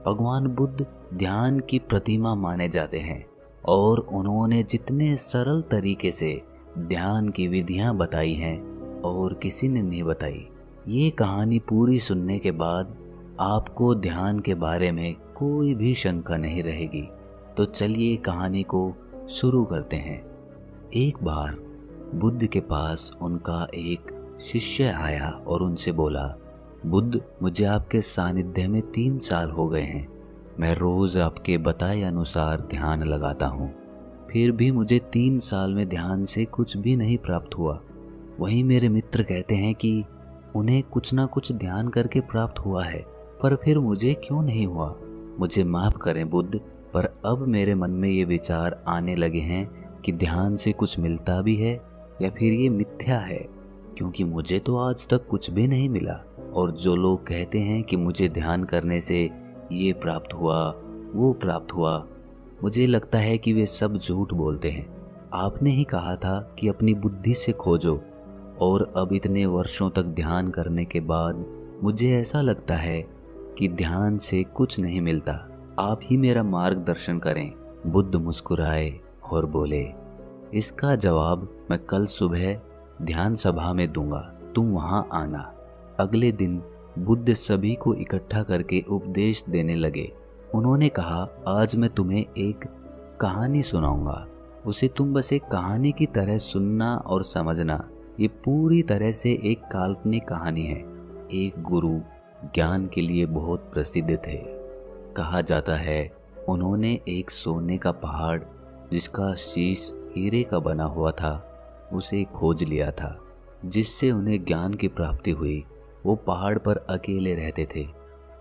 भगवान बुद्ध ध्यान की प्रतिमा माने जाते हैं और उन्होंने जितने सरल तरीके से ध्यान की विधियां बताई हैं और किसी ने नहीं बताई। ये कहानी पूरी सुनने के बाद आपको ध्यान के बारे में कोई भी शंका नहीं रहेगी। तो चलिए कहानी को शुरू करते हैं। एक बार बुद्ध के पास उनका एक शिष्य आया और उनसे बोला, बुद्ध, मुझे आपके सानिध्य में 3 साल हो गए हैं। मैं रोज आपके बताए अनुसार ध्यान लगाता हूँ, फिर भी मुझे 3 साल में ध्यान से कुछ भी नहीं प्राप्त हुआ। वहीं मेरे मित्र कहते हैं कि उन्हें कुछ ना कुछ ध्यान करके प्राप्त हुआ है, पर फिर मुझे क्यों नहीं हुआ। मुझे माफ करें बुद्ध, पर अब मेरे मन में ये विचार आने लगे हैं कि ध्यान से कुछ मिलता भी है या फिर ये मिथ्या है, क्योंकि मुझे तो आज तक कुछ भी नहीं मिला। और जो लोग कहते हैं कि मुझे ध्यान करने से ये प्राप्त हुआ, वो प्राप्त हुआ, मुझे लगता है कि वे सब झूठ बोलते हैं। आपने ही कहा था कि अपनी बुद्धि से खोजो, और अब इतने वर्षों तक ध्यान करने के बाद मुझे ऐसा लगता है कि ध्यान से कुछ नहीं मिलता। आप ही मेरा मार्गदर्शन करें। बुद्ध मुस्कुराए और बोले, इसका जवाब मैं कल सुबह ध्यान सभा में दूंगा, तुम वहां आना। अगले दिन बुद्ध सभी को इकट्ठा करके उपदेश देने लगे। उन्होंने कहा, आज मैं तुम्हें एक कहानी सुनाऊंगा। उसे तुम बस एक कहानी की तरह सुनना और समझना। ये पूरी तरह से एक काल्पनिक कहानी है। एक गुरु ज्ञान के लिए बहुत प्रसिद्ध थे। कहा जाता है उन्होंने एक सोने का पहाड़ जिसका शीश हीरे का बना हुआ था, उसे खोज लिया था, जिससे उन्हें ज्ञान की प्राप्ति हुई। वो पहाड़ पर अकेले रहते थे।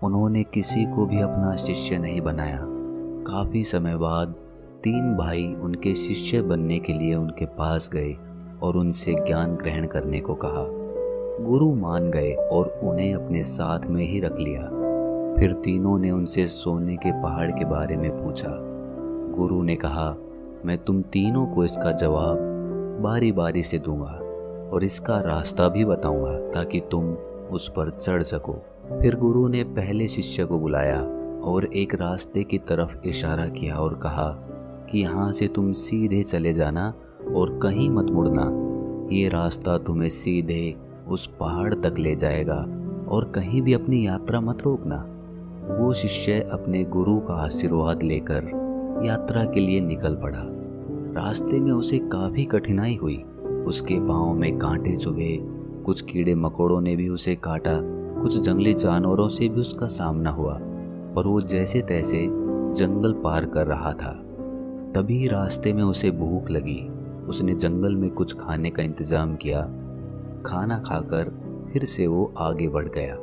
उन्होंने किसी को भी अपना शिष्य नहीं बनाया। काफी समय बाद 3 भाई उनके शिष्य बनने के लिए उनके पास गए और उनसे ज्ञान ग्रहण करने को कहा। गुरु मान गए और उन्हें अपने साथ में ही रख लिया। फिर तीनों ने उनसे सोने के पहाड़ के बारे में पूछा। गुरु ने कहा, मैं तुम तीनों को इसका जवाब बारी बारी से दूंगा और इसका रास्ता भी बताऊंगा ताकि तुम उस पर चढ़ सको। फिर गुरु ने पहले शिष्य को बुलाया और एक रास्ते की तरफ इशारा किया और कहा कि यहाँ से तुम सीधे चले जाना और कहीं मत मुड़ना। ये रास्ता तुम्हें सीधे उस पहाड़ तक ले जाएगा और कहीं भी अपनी यात्रा मत रोकना। वो शिष्य अपने गुरु का आशीर्वाद लेकर यात्रा के लिए निकल पड़ा। रास्ते में उसे काफी कठिनाई हुई। उसके पाँव में कांटे चुभे, कुछ कीड़े मकोड़ों ने भी उसे काटा, कुछ जंगली जानवरों से भी उसका सामना हुआ, पर वो जैसे तैसे जंगल पार कर रहा था। तभी रास्ते में उसे भूख लगी। उसने जंगल में कुछ खाने का इंतजाम किया। खाना खाकर फिर से वो आगे बढ़ गया।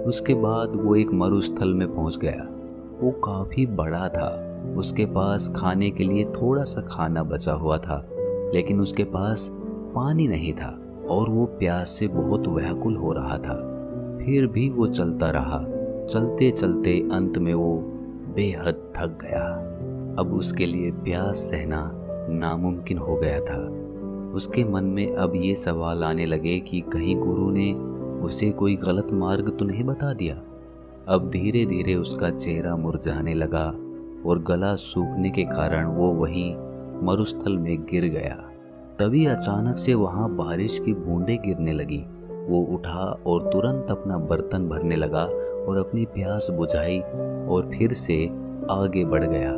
उसके बाद वो एक मरुस्थल में पहुंच गया। वो काफी बड़ा था। उसके पास खाने के लिए थोड़ा सा खाना बचा हुआ था, लेकिन उसके पास पानी नहीं था और वो प्यास से बहुत व्याकुल हो रहा था। फिर भी वो चलता रहा। चलते चलते अंत में वो बेहद थक गया। अब उसके लिए प्यास सहना नामुमकिन हो गया था। उसके मन में अब ये सवाल आने लगे कि कहीं गुरु ने उसे कोई गलत मार्ग तो नहीं बता दिया। अब धीरे धीरे उसका चेहरा मुरझाने लगा और गला सूखने के कारण वो वहीं मरुस्थल में गिर गया। तभी अचानक से वहां बारिश की बूंदें गिरने लगी। वो उठा और तुरंत अपना बर्तन भरने लगा और अपनी प्यास बुझाई और फिर से आगे बढ़ गया।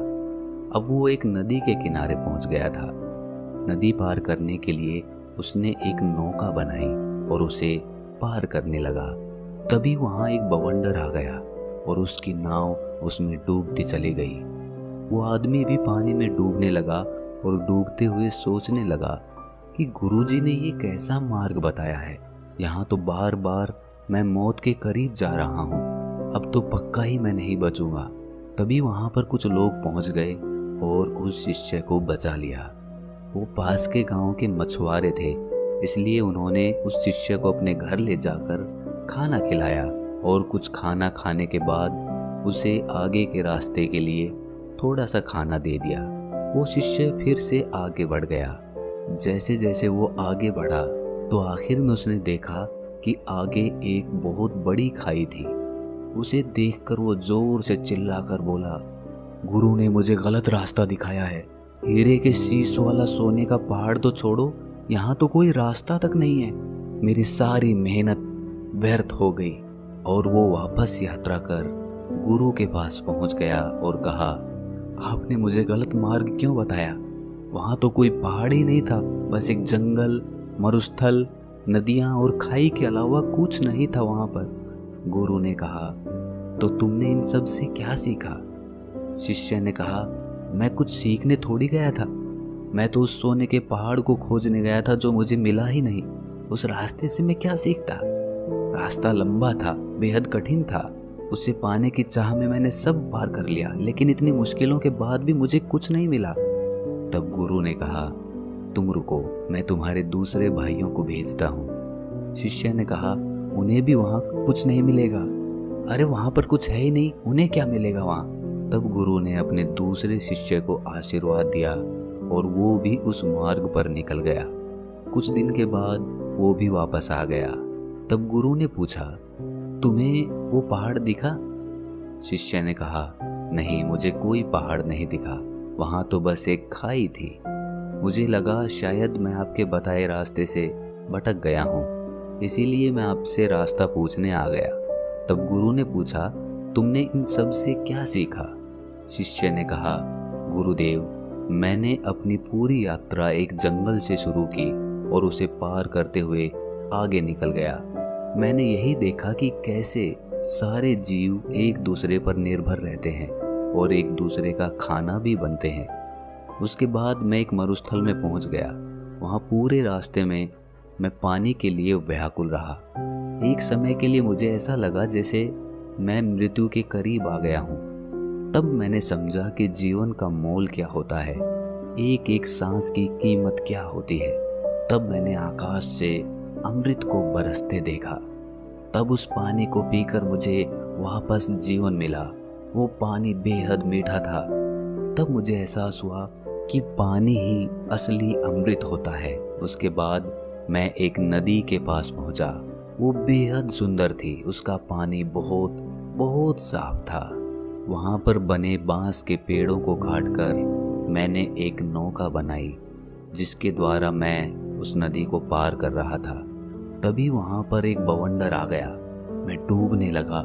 अब वो एक नदी के किनारे पहुंच गया था। नदी पार करने के लिए उसने एक नौका बनाई और उसे पार करने लगा। तभी वहां एक बवंडर आ गया और उसकी नाव उसमें डूबती चली गई। वो आदमी भी पानी में डूबने लगा और डूबते हुए सोचने लगा कि गुरुजी ने ये कैसा मार्ग बताया है। यहाँ तो बार बार मैं मौत के करीब जा रहा हूँ। अब तो पक्का ही मैं नहीं बचूंगा। तभी वहां पर कुछ लोग पहुंच गए और उस शिष्य को बचा लिया। वो पास के गांव के मछुआरे थे, इसलिए उन्होंने उस शिष्य को अपने घर ले जाकर खाना खिलाया और कुछ खाना खाने के बाद उसे आगे के रास्ते के लिए थोड़ा सा खाना दे दिया। वो शिष्य फिर से आगे बढ़ गया। जैसे जैसे वो आगे बढ़ा तो आखिर में उसने देखा कि आगे एक बहुत बड़ी खाई थी। उसे देखकर वो जोर से चिल्लाकर बोला, गुरु ने मुझे गलत रास्ता दिखाया है। हीरे के शीश वाला सोने का पहाड़ तो छोड़ो, यहाँ तो कोई रास्ता तक नहीं है। मेरी सारी मेहनत व्यर्थ हो गई। और वो वापस यात्रा कर गुरु के पास पहुंच गया और कहा, आपने मुझे गलत मार्ग क्यों बताया? वहां तो कोई पहाड़ ही नहीं था, बस एक जंगल, मरुस्थल, नदियां और खाई के अलावा कुछ नहीं था वहां पर। गुरु ने कहा, तो तुमने इन सब से क्या सीखा? शिष्य ने कहा, मैं कुछ सीखने थोड़ी गया था, मैं तो उस सोने के पहाड़ को खोजने गया था जो मुझे मिला ही नहीं। उस रास्ते से मैं क्या सीखता? रास्ता लंबा था, बेहद कठिन था। उसे पाने की चाह में मैंने सब पार कर लिया, लेकिन इतनी मुश्किलों के बाद भी मुझे कुछ नहीं मिला। तब गुरु ने कहा, तुम रुको, मैं तुम्हारे दूसरे भाइयों को भेजता हूँ। शिष्य ने कहा, उन्हें भी वहाँ कुछ नहीं मिलेगा। अरे वहाँ पर कुछ है ही नहीं, उन्हें क्या मिलेगा वहाँ? तब गुरु ने अपने दूसरे शिष्य को आशीर्वाद दिया और वो भी उस मार्ग पर निकल गया। कुछ दिन के बाद वो भी वापस आ गया। तब गुरु ने पूछा, तुम्हें वो पहाड़ दिखा? शिष्य ने कहा, नहीं, मुझे कोई पहाड़ नहीं दिखा, वहां तो बस एक खाई थी। मुझे लगा शायद मैं आपके बताए रास्ते से भटक गया हूँ, इसीलिए मैं आपसे रास्ता पूछने आ गया। तब गुरु ने पूछा, तुमने इन सब से क्या सीखा? शिष्य ने कहा, गुरुदेव, मैंने अपनी पूरी यात्रा एक जंगल से शुरू की और उसे पार करते हुए आगे निकल गया। मैंने यही देखा कि कैसे सारे जीव एक दूसरे पर निर्भर रहते हैं और एक दूसरे का खाना भी बनते हैं। उसके बाद मैं एक मरुस्थल में पहुंच गया। वहां पूरे रास्ते में मैं पानी के लिए व्याकुल रहा। एक समय के लिए मुझे ऐसा लगा जैसे मैं मृत्यु के करीब आ गया हूं। तब मैंने समझा कि जीवन का मोल क्या होता है, एक एक सांस की कीमत क्या होती है। तब मैंने आकाश से अमृत को बरसते देखा। तब उस पानी को पीकर मुझे वापस जीवन मिला। वो पानी बेहद मीठा था। तब मुझे एहसास हुआ कि पानी ही असली अमृत होता है। उसके बाद मैं एक नदी के पास पहुंचा। वो बेहद सुंदर थी। उसका पानी बहुत बहुत साफ था। वहां पर बने बांस के पेड़ों को काटकर मैंने एक नौका बनाई, जिसके द्वारा मैं उस नदी को पार कर रहा था। तभी वहां पर एक बवंडर आ गया। मैं डूबने लगा।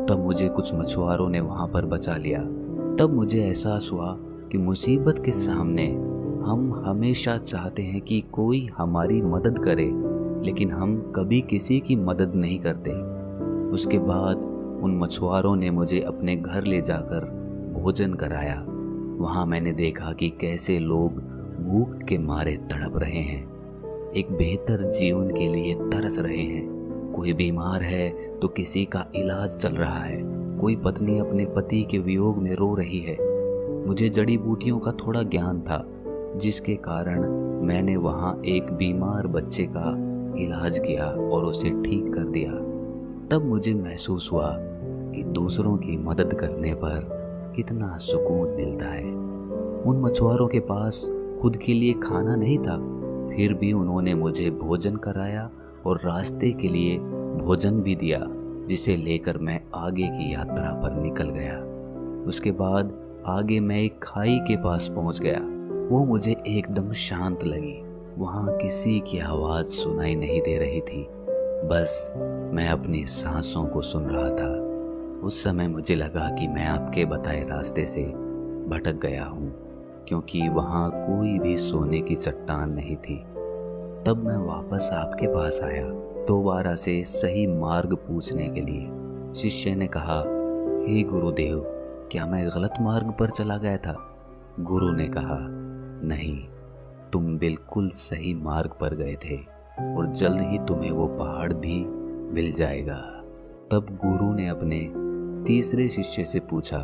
तब मुझे कुछ मछुआरों ने वहां पर बचा लिया। तब मुझे एहसास हुआ कि मुसीबत के सामने हम हमेशा चाहते हैं कि कोई हमारी मदद करे, लेकिन हम कभी किसी की मदद नहीं करते। उसके बाद उन मछुआरों ने मुझे अपने घर ले जाकर भोजन कराया। वहां मैंने देखा कि कैसे लोग भूख के मारे तड़प रहे हैं, एक बेहतर जीवन के लिए तरस रहे हैं। कोई बीमार है तो किसी का इलाज चल रहा है। कोई पत्नी अपने पति के वियोग में रो रही है। मुझे जड़ी बूटियों का थोड़ा ज्ञान था, जिसके कारण मैंने वहां एक बीमार बच्चे का इलाज किया और उसे ठीक कर दिया। तब मुझे महसूस हुआ कि दूसरों की मदद करने पर कितना सुकून मिलता है। उन मछुआरों के पास खुद के लिए खाना नहीं था, फिर भी उन्होंने मुझे भोजन कराया और रास्ते के लिए भोजन भी दिया, जिसे लेकर मैं आगे की यात्रा पर निकल गया। उसके बाद आगे मैं एक खाई के पास पहुंच गया। वो मुझे एकदम शांत लगी। वहां किसी की आवाज सुनाई नहीं दे रही थी, बस मैं अपनी सांसों को सुन रहा था। उस समय मुझे लगा कि मैं आपके बताए रास्ते से भटक गया हूँ, क्योंकि वहां कोई भी सोने की चट्टान नहीं थी। तब मैं वापस आपके पास आया, दोबारा से सही मार्ग पूछने के लिए। शिष्य ने कहा, हे गुरुदेव, क्या मैं गलत मार्ग पर चला गया था? गुरु ने कहा, नहीं, तुम बिल्कुल सही मार्ग पर गए थे और जल्द ही तुम्हें वो पहाड़ भी मिल जाएगा। तब गुरु ने अपने तीसरे शिष्य से पूछा,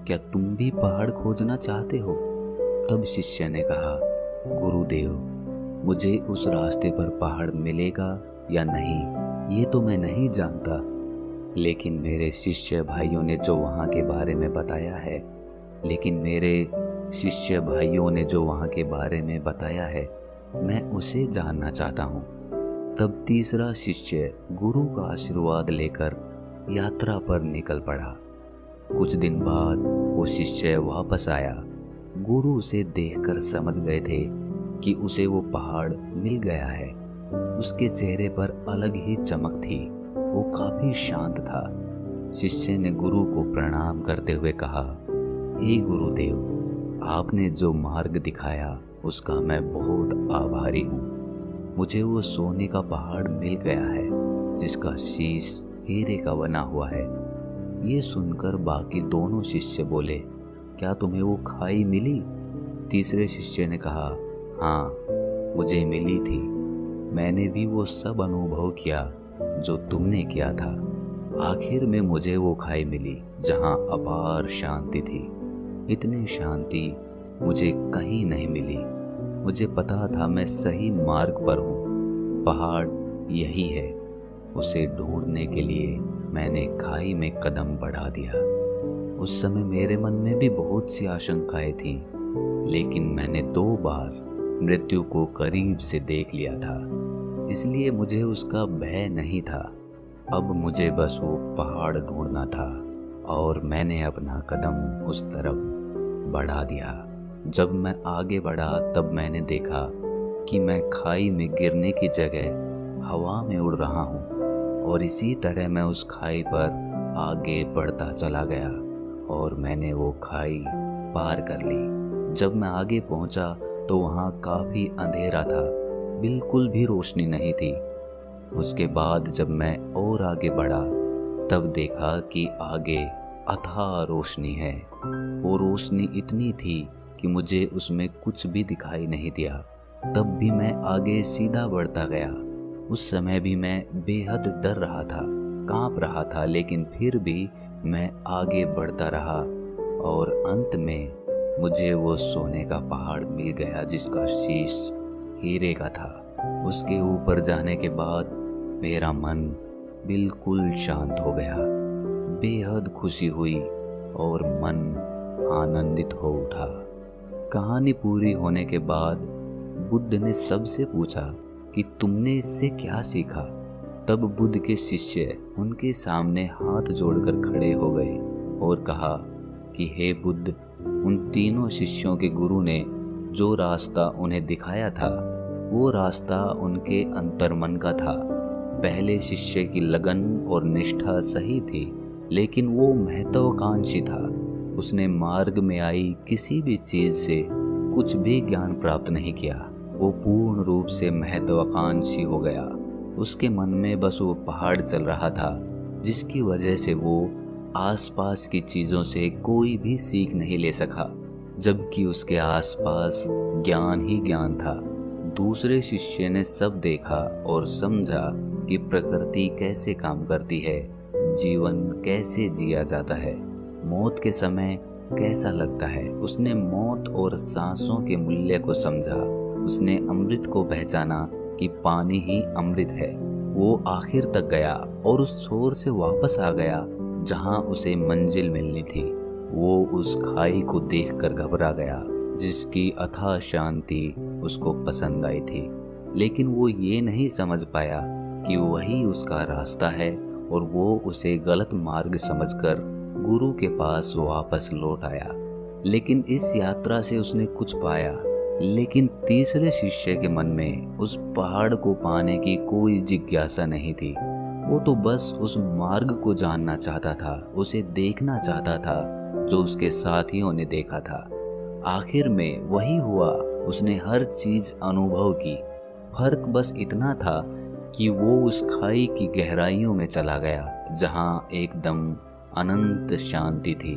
क्या तुम भी पहाड़ खोजना चाहते हो? तब शिष्य ने कहा, गुरुदेव, मुझे उस रास्ते पर पहाड़ मिलेगा या नहीं ये तो मैं नहीं जानता, लेकिन मेरे शिष्य भाइयों ने जो वहाँ के बारे में बताया है मैं उसे जानना चाहता हूँ। तब तीसरा शिष्य गुरु का आशीर्वाद लेकर यात्रा पर निकल पड़ा। कुछ दिन बाद वो शिष्य वापस आया। गुरु उसे देखकर समझ गए थे कि उसे वो पहाड़ मिल गया है। उसके चेहरे पर अलग ही चमक थी, वो काफी शांत था। शिष्य ने गुरु को प्रणाम करते हुए कहा, हे गुरुदेव, आपने जो मार्ग दिखाया उसका मैं बहुत आभारी हूँ। मुझे वो सोने का पहाड़ मिल गया है जिसका शीश हीरे का बना हुआ है। ये सुनकर बाकी दोनों शिष्य बोले, क्या तुम्हें वो खाई मिली? तीसरे शिष्य ने कहा, हाँ, मुझे मिली थी। मैंने भी वो सब अनुभव किया जो तुमने किया था। आखिर में मुझे वो खाई मिली जहाँ अपार शांति थी। इतनी शांति मुझे कहीं नहीं मिली। मुझे पता था मैं सही मार्ग पर हूँ। पहाड़ यही है। उसे ढूंढने के लिए मैंने खाई में कदम बढ़ा दिया। उस समय मेरे मन में भी बहुत सी आशंकाएं थीं, लेकिन मैंने 2 बार मृत्यु को करीब से देख लिया था, इसलिए मुझे उसका भय नहीं था। अब मुझे बस वो पहाड़ ढूंढना था और मैंने अपना कदम उस तरफ बढ़ा दिया। जब मैं आगे बढ़ा तब मैंने देखा कि मैं खाई में गिरने की जगह हवा में उड़ रहा हूँ और इसी तरह मैं उस खाई पर आगे बढ़ता चला गया और मैंने वो खाई पार कर ली। जब मैं आगे पहुंचा तो वहाँ काफी अंधेरा था, बिल्कुल भी रोशनी नहीं थी। उसके बाद जब मैं और आगे बढ़ा तब देखा कि आगे अथाह रोशनी है। वो रोशनी इतनी थी कि मुझे उसमें कुछ भी दिखाई नहीं दिया। तब भी मैं आगे सीधा बढ़ता गया। उस समय भी मैं बेहद डर रहा था, कांप रहा था, लेकिन फिर भी मैं आगे बढ़ता रहा और अंत में मुझे वो सोने का पहाड़ मिल गया जिसका शीश हीरे का था। उसके ऊपर जाने के बाद मेरा मन बिल्कुल शांत हो गया। बेहद खुशी हुई और मन आनंदित हो उठा। कहानी पूरी होने के बाद बुद्ध ने सबसे पूछा कि तुमने इससे क्या सीखा? तब बुद्ध के शिष्य उनके सामने हाथ जोड़कर खड़े हो गए और कहा कि हे बुद्ध, उन तीनों शिष्यों के गुरु ने जो रास्ता उन्हें दिखाया था वो रास्ता उनके अंतर्मन का था। पहले शिष्य की लगन और निष्ठा सही थी, लेकिन वो महत्वाकांक्षी था। उसने मार्ग में आई किसी भी चीज से कुछ भी ज्ञान प्राप्त नहीं किया। वो पूर्ण रूप से महत्वाकांक्षी हो गया। उसके मन में बस वो पहाड़ चल रहा था, जिसकी वजह से वो आसपास की चीजों से कोई भी सीख नहीं ले सका, जबकि उसके आसपास ज्ञान ही ज्ञान था। दूसरे शिष्य ने सब देखा और समझा कि प्रकृति कैसे काम करती है, जीवन कैसे जिया जाता है, मौत के समय कैसा लगता है। उसने मौत और सांसों के मूल्य को समझा। उसने अमृत को पहचाना कि पानी ही अमृत है। वो आखिर तक गया और उस छोर से वापस आ गया जहां उसे मंजिल मिलनी थी। वो उस खाई को देखकर घबरा गया जिसकी अथाह शांति उसको पसंद आई थी, लेकिन वो ये नहीं समझ पाया कि वही उसका रास्ता है और वो उसे गलत मार्ग समझकर गुरु के पास वापस लौट आया। लेकिन इस यात्रा से उसने कुछ पाया, लेकिन तीसरे शिष्य के मन में उस पहाड़ को पाने की कोई जिज्ञासा नहीं थी। वो तो बस उस मार्ग को जानना चाहता था, उसे देखना चाहता था जो उसके साथियों ने देखा था। आखिर में वही हुआ, उसने हर चीज अनुभव की। फर्क बस इतना था कि वो उस खाई की गहराइयों में चला गया जहां एकदम अनंत शांति थी।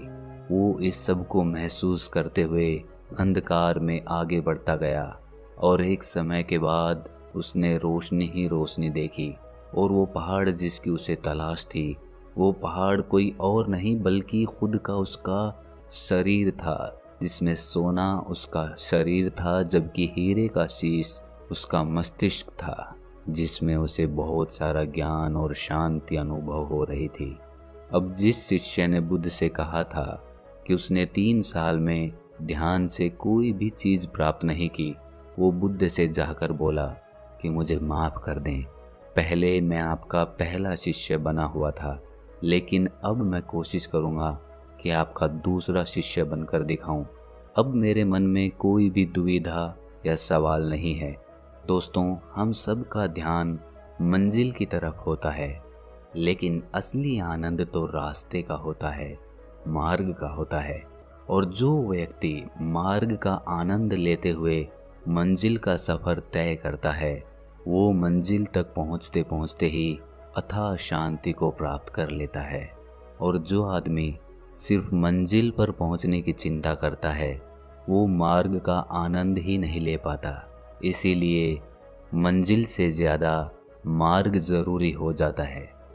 वो इस सब को महसूस करते हुए अंधकार में आगे बढ़ता गया और एक समय के बाद उसने रोशनी ही रोशनी देखी। और वो पहाड़ जिसकी उसे तलाश थी, वो पहाड़ कोई और नहीं बल्कि खुद का उसका शरीर था, जिसमें सोना उसका शरीर था जबकि हीरे का शीश उसका मस्तिष्क था, जिसमें उसे बहुत सारा ज्ञान और शांति अनुभव हो रही थी। अब जिस शिष्य ने बुद्ध से कहा था कि उसने 3 साल में ध्यान से कोई भी चीज प्राप्त नहीं की, वो बुद्ध से जाकर बोला कि मुझे माफ कर दें, पहले मैं आपका पहला शिष्य बना हुआ था, लेकिन अब मैं कोशिश करूँगा कि आपका दूसरा शिष्य बनकर दिखाऊं। अब मेरे मन में कोई भी दुविधा या सवाल नहीं है। दोस्तों, हम सब का ध्यान मंजिल की तरफ होता है, लेकिन असली आनंद तो रास्ते का होता है, मार्ग का होता है। और जो व्यक्ति मार्ग का आनंद लेते हुए मंजिल का सफ़र तय करता है, वो मंजिल तक पहुंचते पहुंचते ही अथाह शांति को प्राप्त कर लेता है। और जो आदमी सिर्फ मंजिल पर पहुंचने की चिंता करता है, वो मार्ग का आनंद ही नहीं ले पाता। इसीलिए मंजिल से ज़्यादा मार्ग ज़रूरी हो जाता है।